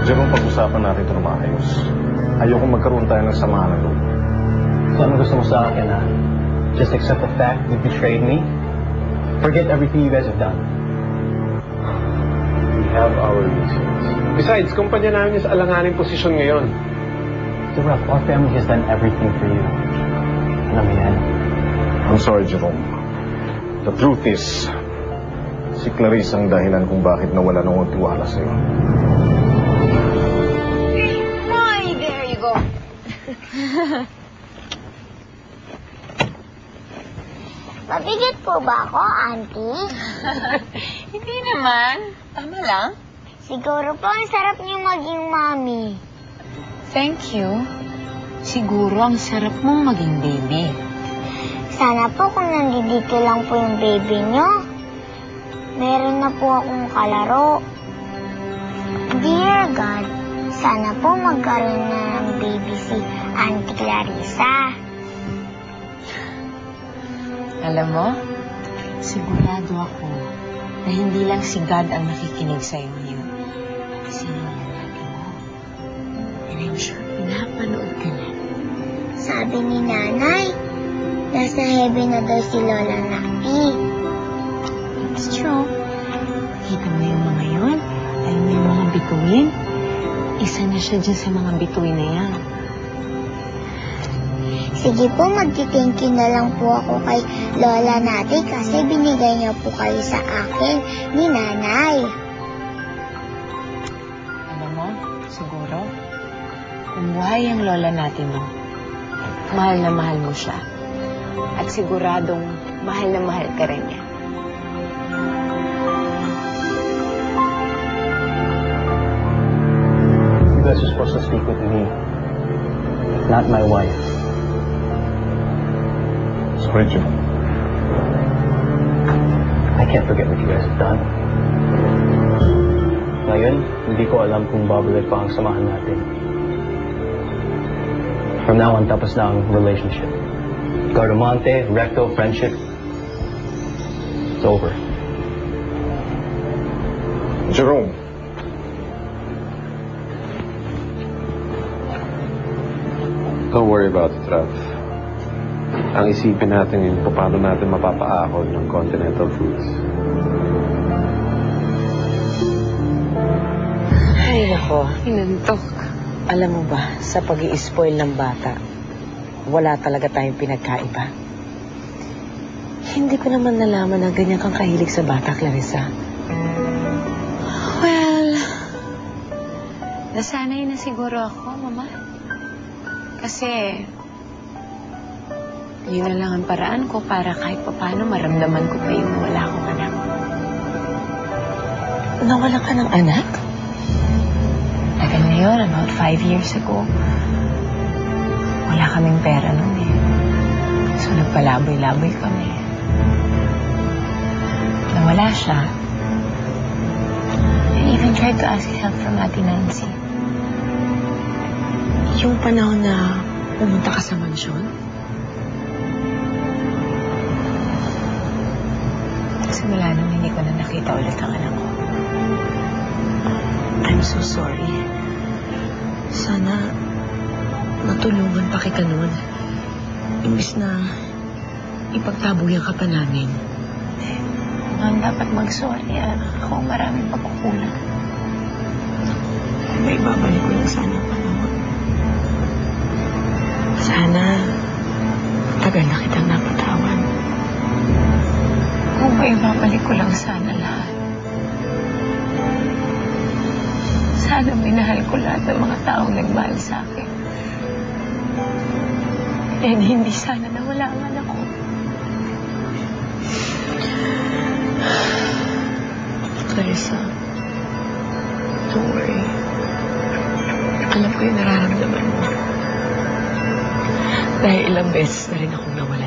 Jerome, pag-usapan natin ito na maayos. Ayoko magkaroon tayo ng samahan ng loob. So ano gusto mo sa akin, ha? Just accept the fact you betrayed me? Forget everything you guys have done. We have our reasons. Besides, kumpanya namin sa alanganing posisyon ngayon. So, Ralph, our family has done everything for you. Alam mo yan? I'm sorry, Jerome. The truth is, si Clarice ang dahilan kung bakit nawala ng tiwala sa'yo. Ay, there you go. Mabigat po ba ako, Auntie? Hindi naman. Tama lang. Siguro po ang sarap niyo maging mommy. Thank you. Siguro ang sarap mong maging baby. Sana po kung nandito lang po yung baby niyo, meron na po akong kalaro. Dear God, sana po magkaroon na ng baby si Auntie Clarissa. Alam mo, sigurado ako na hindi lang si God ang nakikinig sa'yo ngayon. Kasi yung lalaki mo. And I'm sure pinapanood ka na. Sabi ni Nanay, nasa heaven na daw si Lola Nakti. It's true. Kita mo yung mga yun? Alam mo yung mga bituin? Isa na siya dyan sa mga bituin na yan. Sige po, magti-thank you na lang po ako kay Lola Nati kasi binigay niya po kayo sa akin ni Nanay. Alam mo, siguro, kung buhay ang lola natin mo, mahal na mahal mo siya. At siguradong mahal na mahal ka rin niya. You guys are supposed to speak with me, not my wife. Sorry, Jerome. I can't forget what you guys have done. Ngayon, hindi ko alam kung babalik pa ang samahan natin. From now on, tapos na ang relationship. Gardamonte, recto, friendship. It's over. Jerome. Don't worry about it, Ralph. Ang isipin natin yung paano natin mapapaahon ng continental foods. Ay, nako, inantok. Alam mo ba, sa pag-i-spoil ng bata, wala talaga tayong pinagkaiba. Hindi ko naman nalaman na ganyan kang kahilig sa bata, Clarissa. Well, nasanay na siguro ako, Mama. Kasi yun na lang ang paraan ko para kahit paano maramdaman ko pa yung wala akong anak. Nawala ka ng anak? Tagal na yun, about 5 years ago. Wala kaming pera nun eh. So nagpalaboy-laboy kami. Nawala siya. I even tried to ask help from Ate Nancy. Yung panahon na pumunta ka sa mansyon? Simula nung hindi ko na nakita ulit ang anak ko. I'm so sorry. Sana matulungan pa kita noon. Imbis na ipagtabuyan ka pa namin. Ma'am, dapat mag-sorry. Ako maraming pagkukulang. May babalik ko lang sana ang panahon. Sana tagal na kitang napatawan. Kung may babalik ko lang sana lahat. Sana minahal ko lahat ng mga taong nagmahal sa akin. And hindi sana nawala ang anak ko. Clarissa, don't worry. Alam ko yung nararamdaman mo. Dahil ilang beses na rin akong nawala.